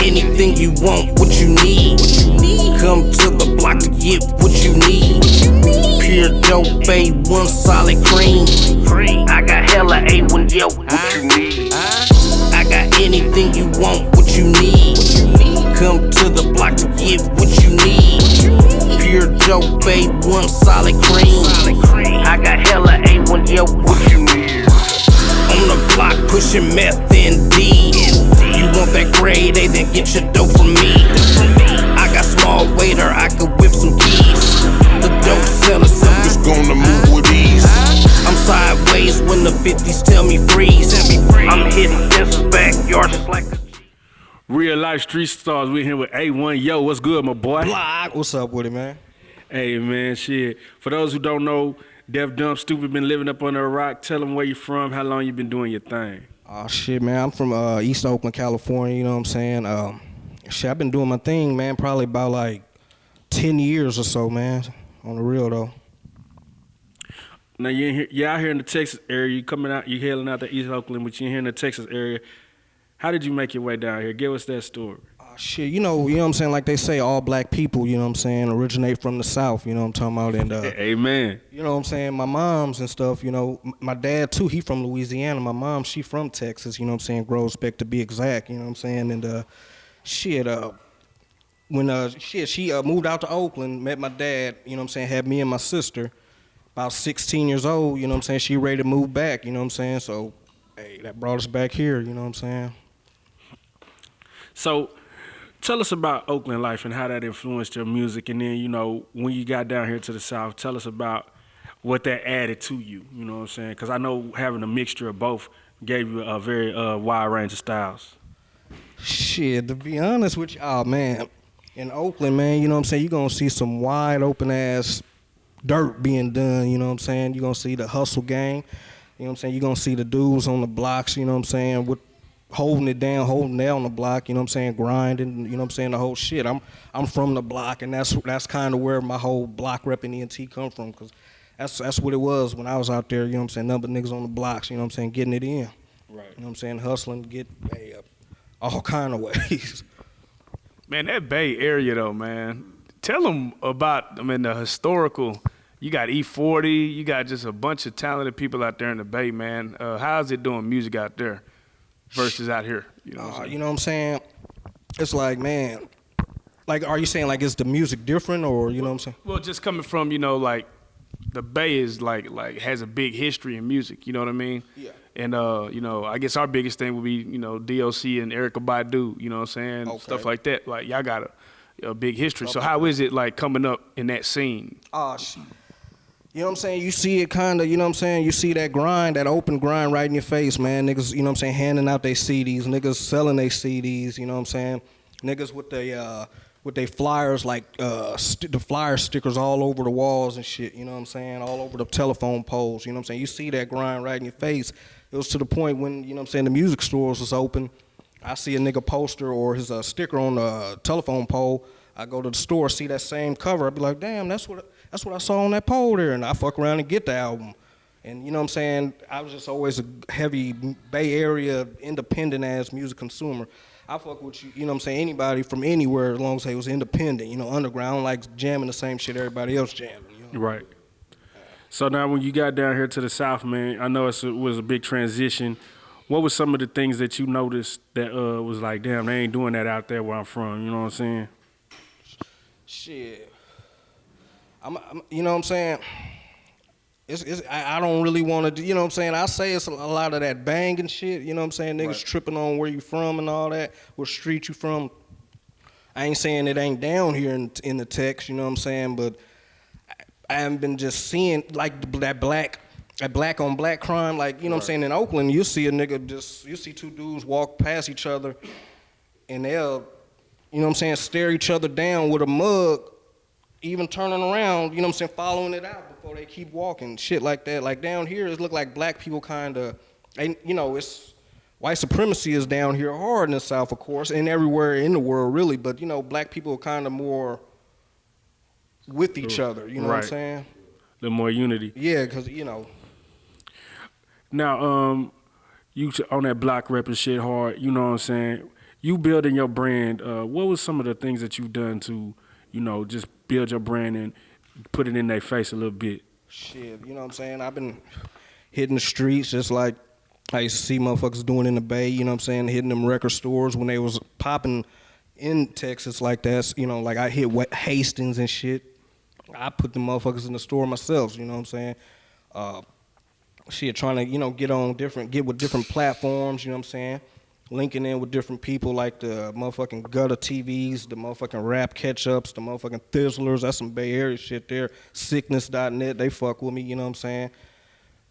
anything you want, what you need. Come to the block to get what you need. Pure dope, A1 solid cream. I got hella A1-YO, what you need. I got anything you want, what you need. Come to the block to get what you need. Pure dope, A1 solid cream. I got hella A1-YO, what you need. On the block pushing meth and D. You want that grade A, then get your dope from me. I got small waiter, I could whip some keys. The dope seller, so I'm just gonna move with ease. I'm sideways when the 50s tell me freeze. I'm hitting this backyard just like a Real life street stars. We're here with A1-YO. What's good, my boy? Block. What's up with it, man? Hey, man, shit. For those who don't know, Deaf, Dumb, Stupid been living up under a rock. Tell them where you from, how long you been doing your thing. Oh, shit, man. I'm from East Oakland, California, you know what I'm saying? Shit, I've been doing my thing, man, probably about like 10 years or so, man, on the real, though. Now, you're out here in the Texas area. You coming out, you hailing out to East Oakland, but you're here in the Texas area. How did you make your way down here? Give us that story. Shit, you know what I'm saying? Like they say, all black people, you know what I'm saying, originate from the South, you know what I'm talking about? And amen. You know what I'm saying? My mom's and stuff, you know, my dad too, he from Louisiana. My mom, she from Texas, you know what I'm saying, Groesbeck to be exact, you know what I'm saying? And when she moved out to Oakland, met my dad, you know what I'm saying, had me and my sister, about 16 years old, you know what I'm saying, she ready to move back, you know what I'm saying? So, hey, that brought us back here, you know what I'm saying? So, tell us about Oakland life and how that influenced your music, and then, you know, when you got down here to the South, tell us about what that added to you, you know what I'm saying? Because I know having a mixture of both gave you a very wide range of styles. Shit, to be honest with you, oh man, in Oakland, man, you know what I'm saying, you're going to see some wide open ass dirt being done, you know what I'm saying? You're going to see the hustle gang, you know what I'm saying? You're going to see the dudes on the blocks, you know what I'm saying, with holding it down, holding down the block, you know what I'm saying, grinding, you know what I'm saying, the whole shit. I'm from the block, and that's kind of where my whole block repping ENT come from, because that's what it was when I was out there, you know what I'm saying, number niggas on the blocks, you know what I'm saying, getting it in. Right. You know what I'm saying, hustling, get all kind of ways. Man, that Bay Area though, man, tell them about, the historical, you got E40, you got just a bunch of talented people out there in the Bay, man. How's it doing music out there versus out here? You know what I'm saying? It's like, man, like, are you saying like is the music different, or you know what I'm saying? Well, just coming from, like the Bay is like has a big history in music, you know what I mean? Yeah. And I guess our biggest thing would be, DOC and Erykah Badu, you know what I'm saying? Okay. Stuff like that. Like y'all got a big history. Okay. So how is it like coming up in that scene? Shit. You know what I'm saying? You see it kind of, you know what I'm saying? You see that grind, that open grind right in your face, man. Niggas, you know what I'm saying, handing out their CDs. Niggas selling their CDs, you know what I'm saying? Niggas with they flyers, like the flyer stickers all over the walls and shit, you know what I'm saying? All over the telephone poles, you know what I'm saying? You see that grind right in your face. It was to the point when, you know what I'm saying, the music stores was open. I see a nigga poster or his sticker on the telephone pole. I go to the store, see that same cover. I be like, damn, that's what I saw on that pole there. And I fuck around and get the album. And you know what I'm saying? I was just always a heavy Bay Area independent ass music consumer. I fuck with you know what I'm saying, anybody from anywhere as long as they was independent, underground, like jamming the same shit everybody else jamming. Right. So now when you got down here to the South, man, I know it was a big transition. What were some of the things that you noticed that was like, damn, they ain't doing that out there where I'm from, you know what I'm saying? Shit. You know what I'm saying? I don't really want to do, you know what I'm saying? I say it's a lot of that banging shit, you know what I'm saying? Niggas tripping on where you from and all that, what street you from. I ain't saying it ain't down here in the text, you know what I'm saying? But I haven't been just seeing like that black on black crime, like, you know what I'm saying? In Oakland, you see a nigga you see two dudes walk past each other and they'll, you know what I'm saying, stare each other down with a mug, even turning around, you know what I'm saying, following it out before they keep walking, shit like that. Like down here, it look like black people kind of, it's white supremacy is down here hard in the South, of course, and everywhere in the world, really. But, black people are kind of more with each other, you know what I'm saying? The more unity. Yeah, because, Now, you on that block repping shit hard, you know what I'm saying? you building your brand, what was some of the things that you've done to, just build your brand and put it in their face a little bit? Shit, you know what I'm saying? I've been hitting the streets just like I used to see motherfuckers doing in the Bay, you know what I'm saying? Hitting them record stores when they was popping in Texas like that, like I hit Hastings and shit. I put the motherfuckers in the store myself, you know what I'm saying? Shit, trying to, get with different platforms, you know what I'm saying? Linking in with different people like the motherfucking Gutter TVs, the motherfucking Rap Catch-Ups, the motherfucking Thizzlers. That's some Bay Area shit there. Sickness.net, they fuck with me, you know what I'm saying?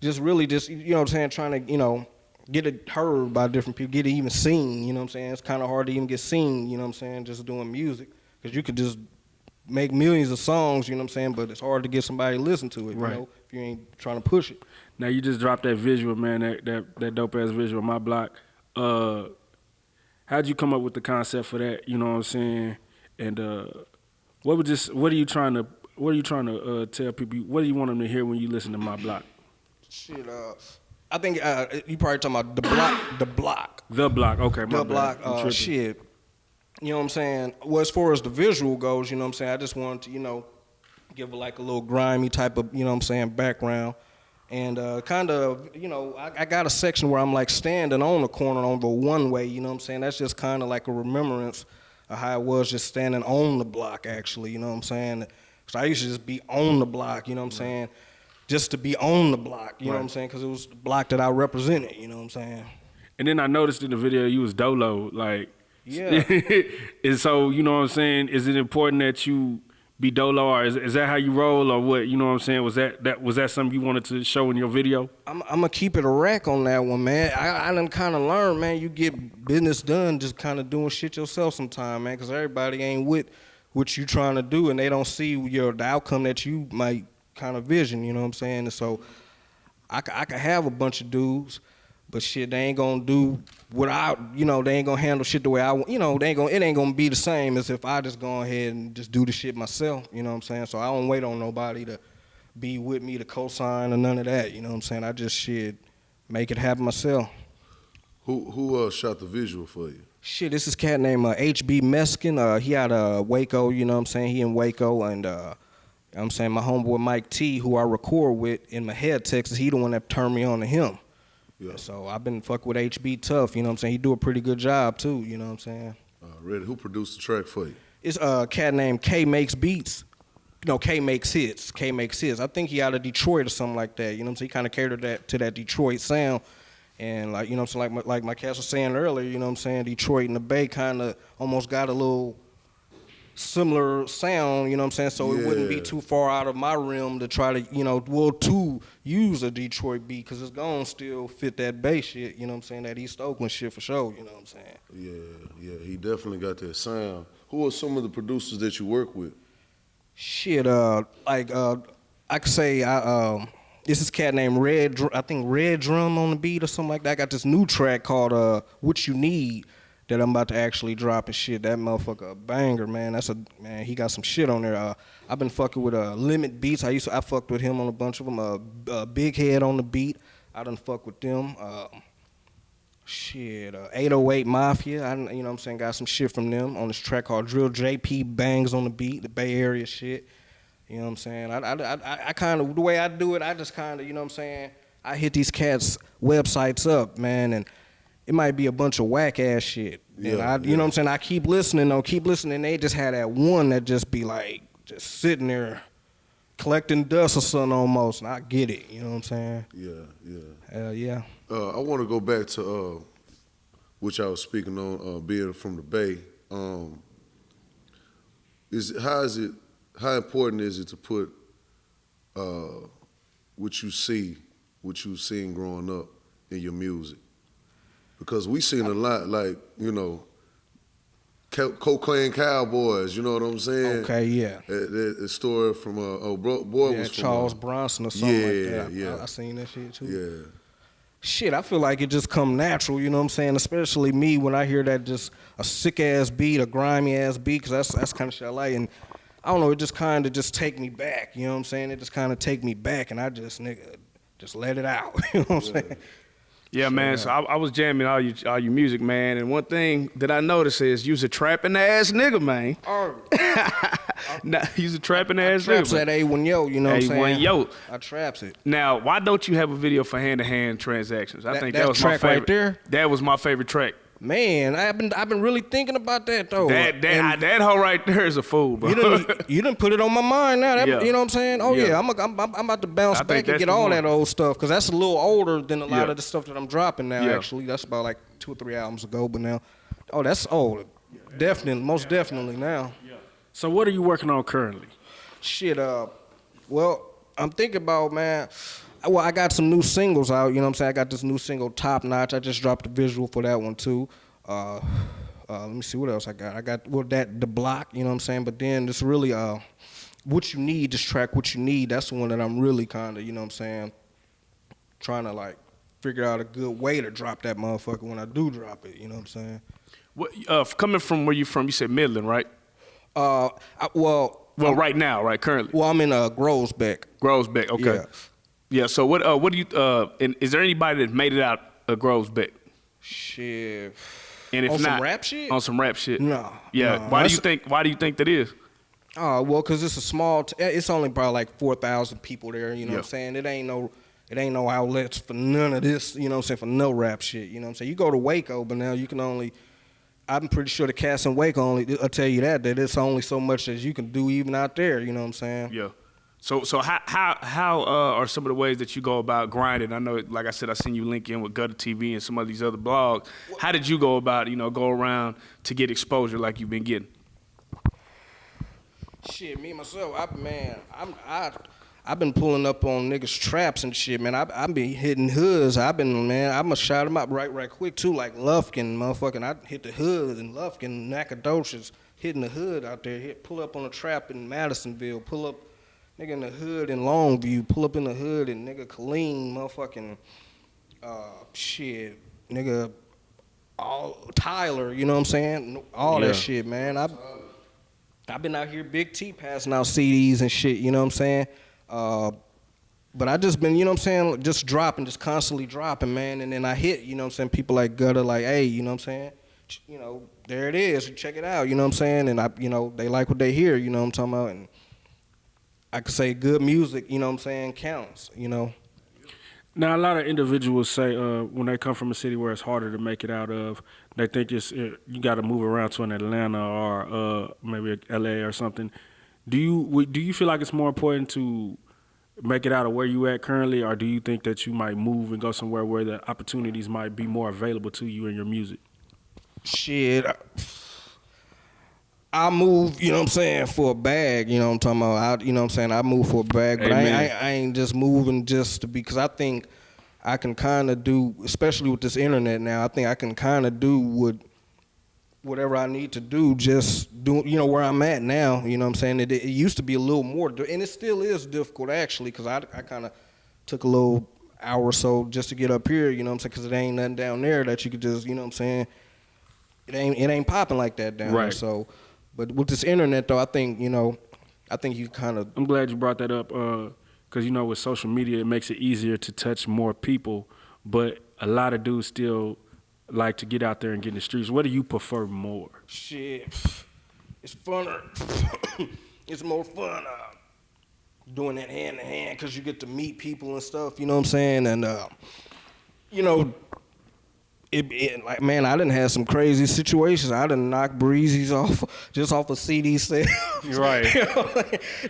Just really you know what I'm saying, trying to, get it heard by different people, get it even seen, you know what I'm saying? It's kind of hard to even get seen, you know what I'm saying, just doing music. Because you could just make millions of songs, you know what I'm saying, but it's hard to get somebody to listen to it, Right. if you ain't trying to push it. Now you just dropped that visual, man, that dope ass visual, My Block. How'd you come up with the concept for that? You know what I'm saying? And what are you trying to tell people? What do you want them to hear when you listen to My Block? Shit, I think you probably talking about the block. The Block, okay. The block, shit. You know what I'm saying? Well, as far as the visual goes, you know what I'm saying, I just wanted to, give it like a little grimy type of, you know what I'm saying, background. And kind of, I got a section where I'm like standing on the corner on the one way, you know what I'm saying? That's just kind of like a remembrance of how I was just standing on the block, actually, you know what I'm saying? Because I used to just be on the block, you know what I'm saying? Just to be on the block, you know what I'm saying? Because it was the block that I represented, you know what I'm saying? And then I noticed in the video you was dolo, like. Yeah. And so, you know what I'm saying, is it important that you be dolo, or is that how you roll, or what? You know what I'm saying? Was that something you wanted to show in your video? I'm gonna keep it a rack on that one, man. I done kind of learned, man. You get business done just kind of doing shit yourself sometime, man. Because everybody ain't with what you trying to do, and they don't see the outcome that you might kind of vision. You know what I'm saying? And so I could have a bunch of dudes, but shit, they ain't gonna do what they ain't gonna handle shit the way I want. It ain't gonna be the same as if I just go ahead and just do the shit myself. You know what I'm saying? So I don't wait on nobody to be with me to co-sign or none of that. You know what I'm saying? I just make it happen myself. Who shot the visual for you? Shit, this is cat named HB Meskin. He out of Waco. You know what I'm saying? He in Waco, and you know what I'm saying, my homeboy Mike T, who I record with in Mahead, Texas, he the one that turned me on to him. Yeah. So I've been fucking with HB tough, you know what I'm saying? He do a pretty good job too, you know what I'm saying? Ready. Who produced the track for you? It's a cat named K Makes Beats. No, K Makes Hits. K Makes Hits. I think he out of Detroit or something like that, you know what I'm saying? He kind of catered to that Detroit sound. And like, you know what I'm saying, like my cats was saying earlier, you know what I'm saying, Detroit and the Bay kind of almost got a little similar sound, you know what I'm saying? So it wouldn't be too far out of my realm to try to, to use a Detroit beat, because it's going to still fit that Bay shit, you know what I'm saying? That East Oakland shit for sure, you know what I'm saying? Yeah, he definitely got that sound. Who are some of the producers that you work with? Shit, I could say, this is a cat named Red Drum on the beat or something like that. I got this new track called What You Need that I'm about to actually drop and shit. That motherfucker a banger, man. He got some shit on there. I've been fucking with Limit Beats. I fucked with him on a bunch of them. Big Head on the beat. I done fuck with them. 808 Mafia. You know what I'm saying, got some shit from them on this track called Drill JP Bangs on the beat, the Bay Area shit. You know what I'm saying? I kind of, the way I do it, I just kind of, you know what I'm saying, I hit these cats' websites up, man, and it might be a bunch of whack ass shit. You know what I'm saying? I keep listening. They just had that one that just be like, just sitting there collecting dust or something almost, and I get it. You know what I'm saying? Yeah. Yeah. I want to go back to which I was speaking on, being from the Bay. How important is it to put what you you've seen growing up in your music? Because we seen a lot, like, cocaine cowboys, you know what I'm saying? Okay, yeah. The story from was Charles Bronson or something like that. Yeah. I seen that shit too. Yeah. Shit, I feel like it just come natural, you know what I'm saying? Especially me when I hear that just a sick ass beat, a grimy ass beat, because that's kind of shit I like. And I don't know, it just kind of just take me back, you know what I'm saying? It just kind of take me back, and I just let it out, you know what I'm saying? Yeah, man. So I was jamming all your music, man. And one thing that I noticed is you's a trapping ass nigga, man. Nah, you's a trapping ass nigga. I traps that A1-YO, you know what I'm saying? A1-YO. I traps it. Now, why don't you have a video for hand-to-hand transactions? I think that was my track favorite. Right there. That was my favorite track. Man, I've been really thinking about that though. That hoe right there is a fool, bro. You done put it on my mind now. Yeah. You know what I'm saying? Oh yeah, I'm about to bounce back and get all that old stuff because that's a little older than a lot of the stuff that I'm dropping now. Actually, that's about like 2 or 3 albums ago. But now, that's old. Definitely, most definitely now. So what are you working on currently? Shit, well, I'm thinking about, man. Well, I got some new singles out, you know what I'm saying? I got this new single, Top Notch. I just dropped the visual for that one, too. Let me see what else I got. I got, The Block, you know what I'm saying? But then it's really, What You Need, this track, What You Need, that's the one that I'm really kind of, you know what I'm saying, trying to, like, figure out a good way to drop that motherfucker when I do drop it, you know what I'm saying? Coming from where you from, you said Midland, right? Well, right now, right, currently? Well, I'm in Grosbeck. Grosbeck, okay. Yeah. Yeah, so what do you, and is there anybody that made it out of Grosbeck? Shit. And if on not, some rap shit? On some rap shit? No. Yeah, no. why do you think that is? Oh, well, because it's a small, it's only probably like 4,000 people there, you know what I'm saying? It ain't no outlets for none of this, you know what I'm saying, for no rap shit, you know what I'm saying? You go to Waco, but now you can only, I'm pretty sure the cats in Waco I'll tell you that it's only so much as you can do even out there, you know what I'm saying? Yeah. So how are some of the ways that you go about grinding? I know, like I said, I seen you link in with Gutter TV and some of these other blogs. How did you go about, go around to get exposure like you've been getting? Shit, me myself, I've been pulling up on niggas traps and shit, man. I've been hitting hoods. I'm gonna shout them out right quick too, like Lufkin, motherfucking. I hit the hood and Lufkin, Nacogdoches, hitting the hood out there. Pull up on a trap in Madisonville. Pull up. Nigga in the hood in Longview, pull up in the hood in nigga Killeen, motherfucking, shit, nigga, all Tyler, you know what I'm saying? All that shit, man. I've been out here Big T passing out CDs and shit, you know what I'm saying? But I just been, you know what I'm saying, just constantly dropping, man. And then I hit, you know what I'm saying, people like Gutter, like, hey, you know what I'm saying? There it is, check it out, you know what I'm saying? And they like what they hear, you know what I'm talking about? And I could say good music, you know what I'm saying, counts, Now, a lot of individuals say when they come from a city where it's harder to make it out of, they think you got to move around to an Atlanta or maybe LA or something. Do you feel like it's more important to make it out of where you at currently, or do you think that you might move and go somewhere where the opportunities might be more available to you and your music? Shit, I move, you know what I'm saying, for a bag, you know what I'm talking about. You know what I'm saying, I move for a bag, but I ain't just moving just to be, because I think I can kind of do, especially with this internet now, I think I can kind of do whatever I need to do, just do, where I'm at now, you know what I'm saying. It used to be a little more, and it still is difficult actually, because I kind of took a little hour or so just to get up here, you know what I'm saying, because it ain't nothing down there that you could just, you know what I'm saying, it ain't popping like that down there, so. But with this internet, though, I think you kind of. I'm glad you brought that up, because with social media, it makes it easier to touch more people. But a lot of dudes still like to get out there and get in the streets. What do you prefer more? Shit, it's funner. It's more fun doing that hand to hand, because you get to meet people and stuff. You know what I'm saying? And like, man, I done had some crazy situations. I done knocked breezies off a CD sale. You're right.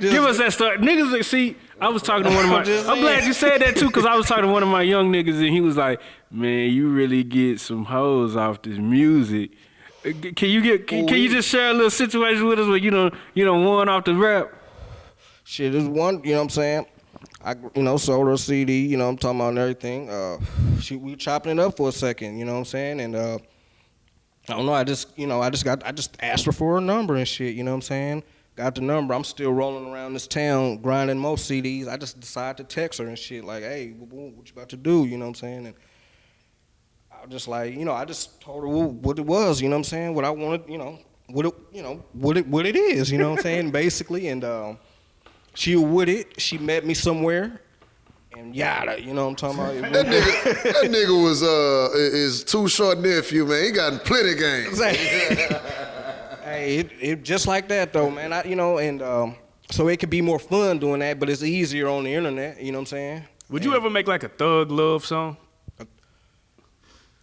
Give us that story. Niggas, see, I was talking to one of my, I'm glad you said that too, because I was talking to one of my young niggas and he was like, man, you really get some hoes off this music. Can you just share a little situation with us where you don't won off the rap? Shit, there's one, you know what I'm saying? I, sold her a CD, you know what I'm talking about, and everything. We chopping it up for a second, you know what I'm saying? And I don't know, I just asked her for her number and shit, you know what I'm saying? Got the number. I'm still rolling around this town grinding most CDs. I just decided to text her and shit like, hey, what you about to do, you know what I'm saying? And I was just like, I just told her what it was, you know what I'm saying? What I wanted, what it is, you know what I'm saying? Basically, and she with it. She met me somewhere, and yada. You know what I'm talking about? That nigga was his Too Short nephew, man. He got plenty games. Hey, it just like that though, man. So it could be more fun doing that, but it's easier on the internet. You know what I'm saying? Would you ever make like a thug love song?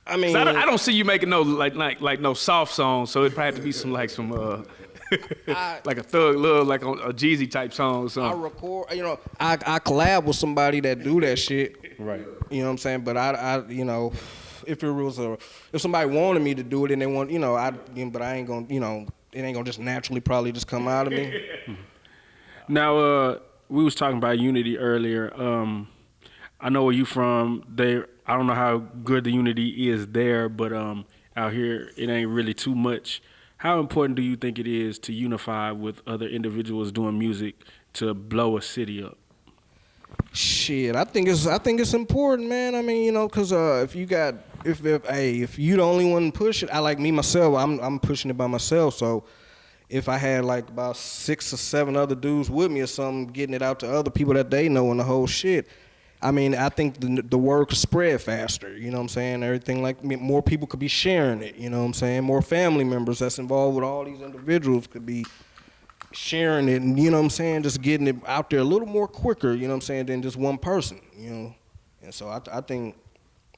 I mean, I don't see you making no like no soft songs, so it'd probably have to be some like a thug love, like a Jeezy type song or something. I record, I collab with somebody that do that shit. Right. You know what I'm saying? But if somebody wanted me to do it and they want, but I ain't gonna, it ain't gonna just naturally probably just come out of me. Now, we was talking about unity earlier. I know where you from. I don't know how good the unity is there, but out here it ain't really too much. How important do you think it is to unify with other individuals doing music to blow a city up? Shit, I think it's important, man. I mean, because if you the only one push it, I like me myself. I'm pushing it by myself. So if I had like about 6 or 7 other dudes with me or something, getting it out to other people that they know and the whole shit, I mean, I think the word could spread faster. You know what I'm saying? Everything more people could be sharing it. You know what I'm saying? More family members that's involved with all these individuals could be sharing it, and you know what I'm saying, just getting it out there a little more quicker, you know what I'm saying, than just one person, And so I think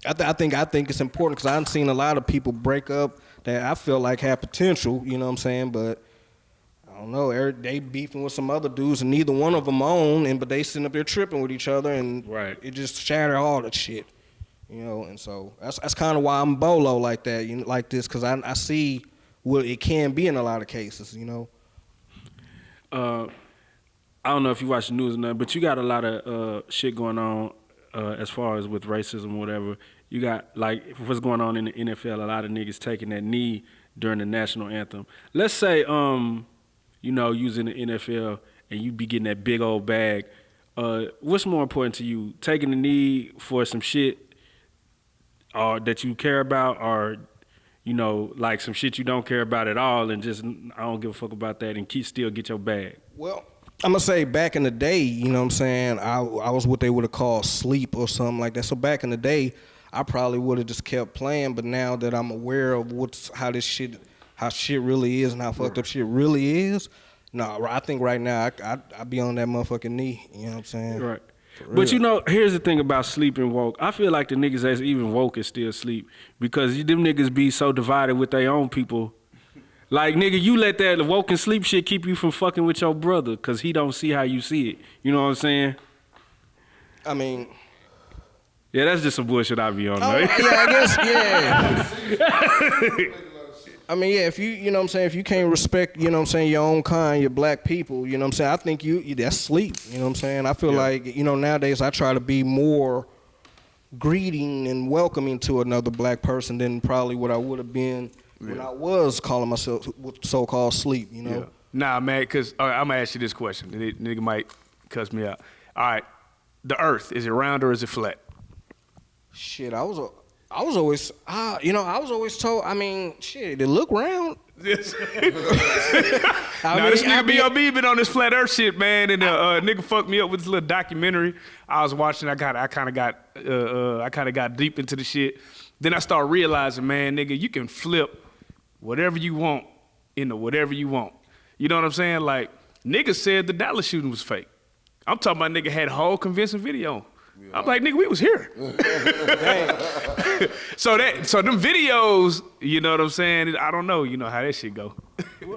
it's important because I've seen a lot of people break up that I feel like have potential, you know what I'm saying, but I don't know, they beefing with some other dudes and neither one of them own, but they sitting up there tripping with each other and it just shattered all that shit, and so that's kind of why I'm bolo like that, like this, because I see what it can be in a lot of cases, I don't know if you watch the news or nothing, but you got a lot of shit going on as far as with racism or whatever. You got, like, what's going on in the NFL, a lot of niggas taking that knee during the national anthem. Let's say, using the NFL and you be getting that big old bag. What's more important to you, taking the knee for some shit that you care about, or like some shit you don't care about at all and just, I don't give a fuck about that and still get your bag? Well, I'm going to say back in the day, you know what I'm saying, I was what they would have called sleep or something like that. So back in the day, I probably would have just kept playing, but now that I'm aware of how shit really is and how fucked up shit really is, no, I think right now I'd be on that motherfucking knee, you know what I'm saying? Right. But here's the thing about sleep and woke. I feel like the niggas that's even woke is still sleep because them niggas be so divided with their own people. Like, nigga, you let that woke and sleep shit keep you from fucking with your brother because he don't see how you see it. You know what I'm saying? I mean... Yeah, that's just some bullshit I be on, right? Right? Yeah, I guess, yeah. I mean, yeah, if you know what I'm saying, if you can't respect, you know what I'm saying, your own kind, your black people, you know what I'm saying, I think that's sleep, you know what I'm saying? I feel like, nowadays I try to be more greeting and welcoming to another black person than probably what I would have been when I was calling myself so-called sleep, Yeah. Nah, man, because I'm going to ask you this question. The nigga might cuss me out. All right, the earth, is it round or is it flat? Shit, I was always told, I mean, shit, it look round. This nigga B.O.B. been on this flat earth shit, man, and nigga fucked me up with this little documentary I was watching. I kind of got deep into the shit. Then I started realizing, man, nigga, you can flip whatever you want into whatever you want. You know what I'm saying? Like, niggas said the Dallas shooting was fake. I'm talking about nigga had a whole convincing video. Yeah. I'm like, nigga, we was here. So them videos, you know what I'm saying? I don't know, you know how that shit go.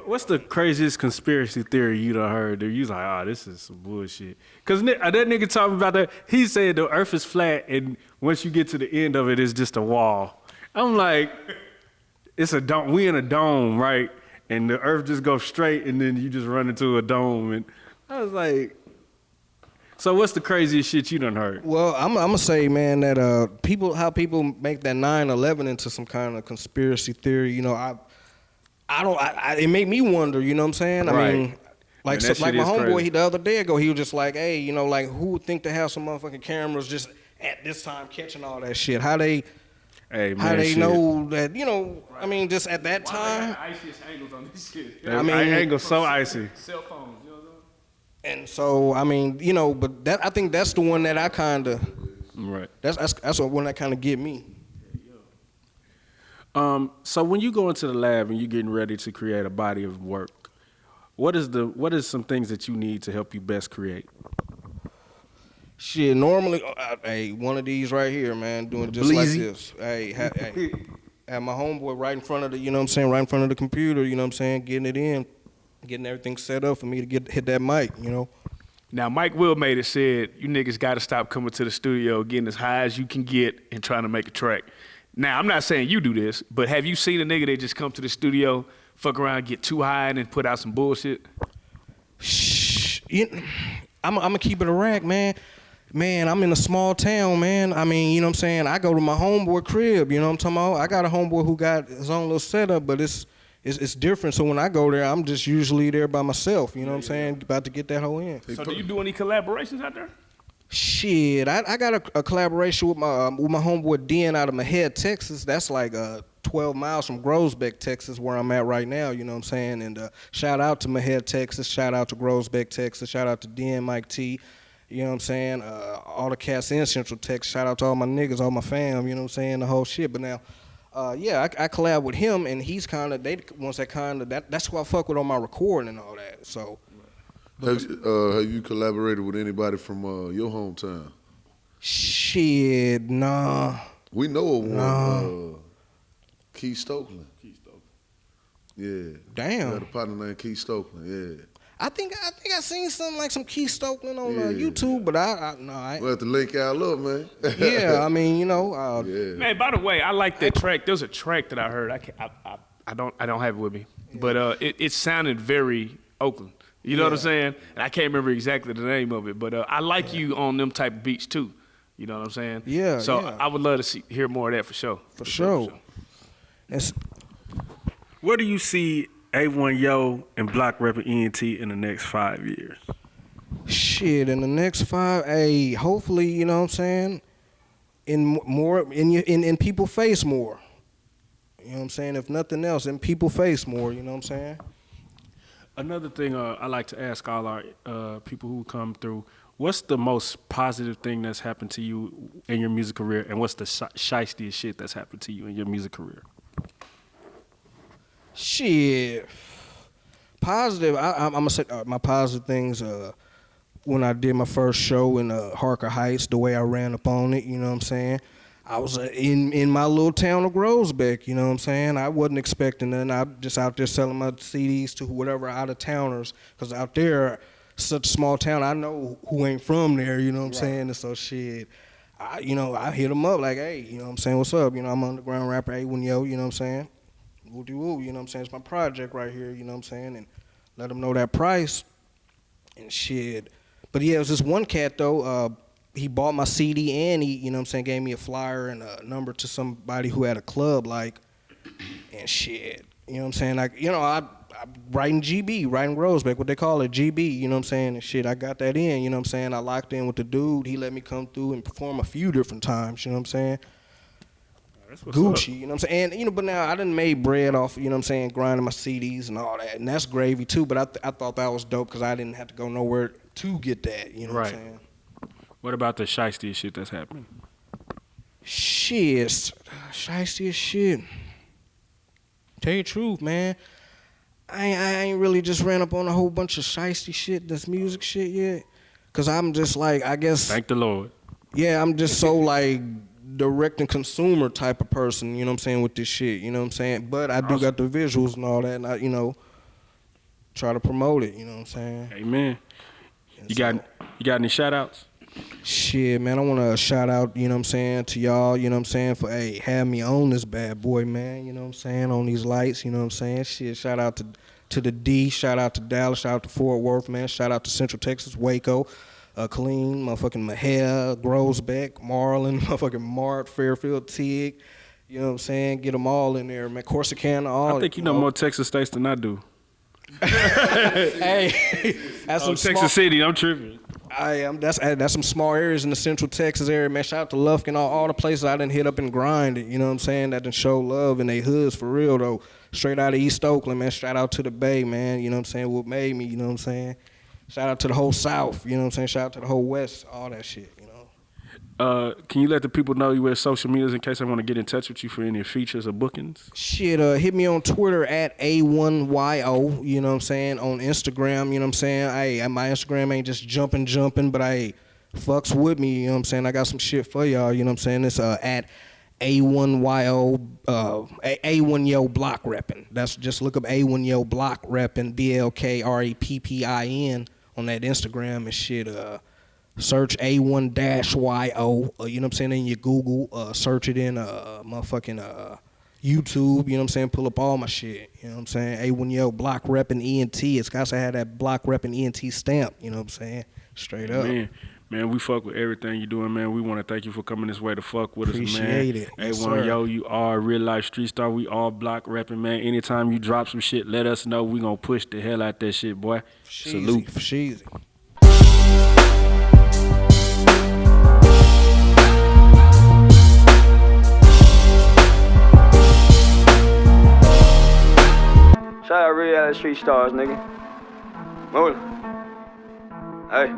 What's the craziest conspiracy theory you done heard? You was like, this is some bullshit. Cause that nigga talking about that, he said the earth is flat and once you get to the end of it, it's just a wall. I'm like, it's a dome. We in a dome, right? And the earth just goes straight and then you just run into a dome. And I was like, so what's the craziest shit you done heard? Well, I'm gonna say, man, that how people make that 9/11 into some kind of conspiracy theory. You know, it made me wonder. You know what I'm saying? Right. I mean, like my homeboy, the other day ago, he was just like, hey, you know, like who would think to have some motherfucking cameras just at this time catching all that shit? How they know that? You know, I mean, just at that time. Iciest angles on this shit. I mean, angles so icy. Cell phones. And so, I mean, you know, but I think that's the one that I kind of Right. That's when that kind of get me. So when you go into the lab and you're getting ready to create a body of work, what is some things that you need to help you best create? Shit, normally, hey, one of these right here, man, doing just like this. Hey, have my homeboy right in front of the, you know what I'm saying, right in front of the computer, you know what I'm saying, getting it in, getting everything set up for me to hit that mic, you know. Now, Mike Will made it said, you niggas got to stop coming to the studio, getting as high as you can get and trying to make a track. Now, I'm not saying you do this, but have you seen a nigga that just come to the studio, fuck around, get too high, and then put out some bullshit? Shh. I'm going to keep it a rack, man. Man, I'm in a small town, man. I mean, you know what I'm saying? I go to my homeboy crib, you know what I'm talking about? I got a homeboy who got his own little setup, but it's different. So when I go there, I'm just usually there by myself, you know what I'm saying? About to get that hoe in. So do you do any collaborations out there? Shit, I got a collaboration with my homeboy Den out of Mahia, Texas. That's like 12 miles from Groesbeck, Texas, where I'm at right now, you know what I'm saying? And shout out to Mahia, Texas. Shout out to Groesbeck, Texas. Shout out to Den, Mike T. You know what I'm saying? All the cats in Central Texas. Shout out to all my niggas, all my fam, you know what I'm saying? The whole shit. But now, yeah, I collab with him, and he's kind of, that's who I fuck with on my recording and all that, so. Have you collaborated with anybody from your hometown? Shit, nah. We know of one, Keith Stokeland. Yeah. Damn. We had a partner named Keith Stokeland, yeah. I think I seen something like some Keith Stokeland on YouTube, but I We'll have to link y'all up, man. Yeah, I mean, you know. Yeah. Man, by the way, I like that track. There's a track that I heard. I don't have it with me, but it sounded very Oakland. You know what I'm saying? And I can't remember exactly the name of it, but I like you on them type of beats too. You know what I'm saying? Yeah. So yeah. I would love to hear more of that for sure. For sure. Where do you see A1-YO and Block Reppin' ENT in the next 5 years? Shit, in the next 5, hey, hopefully, you know what I'm saying, in people face more. You know what I'm saying? If nothing else, in people face more, you know what I'm saying? Another thing I like to ask all our people who come through, what's the most positive thing that's happened to you in your music career, and what's the shiestiest shit that's happened to you in your music career? Shit. Positive, I'm going to say my positive things, when I did my first show in Harker Heights, the way I ran up on it, you know what I'm saying? I was in my little town of Groesbeck, you know what I'm saying? I wasn't expecting nothing. I just out there selling my CDs to whatever out-of-towners, because out there, such a small town, I know who ain't from there, you know what I'm saying? And so, shit, I hit them up like, hey, you know what I'm saying, what's up? You know, I'm underground rapper A1-YO, you know what I'm saying? Woo-de-woo, you know what I'm saying? It's my project right here, you know what I'm saying? And let them know that price and shit. But yeah, it was this one cat, though, he bought my CD and he, you know what I'm saying, gave me a flyer and a number to somebody who had a club, like, and shit. You know what I'm saying? Like, you know, I writing GB, writing Groesbeck, what they call it, GB, you know what I'm saying? And shit, I got that in, you know what I'm saying? I locked in with the dude. He let me come through and perform a few different times, you know what I'm saying? Gucci, you know what I'm saying? And, you know, but now I done made bread off, you know what I'm saying, grinding my CDs and all that. And that's gravy too, but I thought that was dope because I didn't have to go nowhere to get that, you know what I'm saying? What about the shiestiest shit that's happening? Shit, shiestiest shit. Tell you the truth, man. I ain't really just ran up on a whole bunch of shiesty shit, this music shit yet. Cause I'm just like, I guess. Thank the Lord. Yeah, I'm just so like direct and consumer type of person, you know what I'm saying, with this shit, you know what I'm saying? But I do got the visuals and all that, and I, you know, try to promote it, you know what I'm saying? Amen. You got any shout outs? Shit, man, I want to shout out, you know what I'm saying, to y'all, you know what I'm saying, for, hey, having me on this bad boy, man, you know what I'm saying, on these lights, you know what I'm saying? Shit, shout out to the D, shout out to Dallas, shout out to Fort Worth, man, shout out to Central Texas, Waco, Killeen, motherfucking Mahia, Groesbeck, Marlin, motherfucking Mart, Fairfield, Tig, you know what I'm saying? Get them all in there, man, Corsicana, all. I think you know more Texas states than I do. Hey, that's some Texas City, I'm tripping. That's some small areas in the Central Texas area, man. Shout out to Lufkin, all the places I done hit up and grinded, you know what I'm saying, that done show love in they hoods for real, though. Straight out of East Oakland, man. Shout out to the Bay, man, you know what I'm saying, what made me, you know what I'm saying. Shout out to the whole South, you know what I'm saying, shout out to the whole West, all that shit, you know. Can you let the people know you with social medias in case I want to get in touch with you for any features or bookings? Shit, hit me on Twitter at A1-YO, you know what I'm saying? On Instagram, you know what I'm saying? My Instagram ain't just jumping, but fucks with me, you know what I'm saying? I got some shit for y'all, you know what I'm saying? It's at A1-YO, A1-YO block reppin'. That's just look up A1-YO block reppin', BLKREPPIN on that Instagram and shit. Search A1-YO, you know what I'm saying, in your Google, search it in motherfucking YouTube, you know what I'm saying, pull up all my shit, you know what I'm saying, A1-YO block reppin' ENT, it's got to have that block reppin' ENT stamp, you know what I'm saying, straight up. Man, we fuck with everything you doing, man. We want to thank you for coming this way to fuck with Appreciate us, man. it. Yes, A1-YO, you are a real life street star. We all block repping, man. Anytime you drop some shit, let us know. We gonna push the hell out that shit, boy. Salute. For sheezy. Shout out Reallyfe Street Stars, nigga. Move. Hey.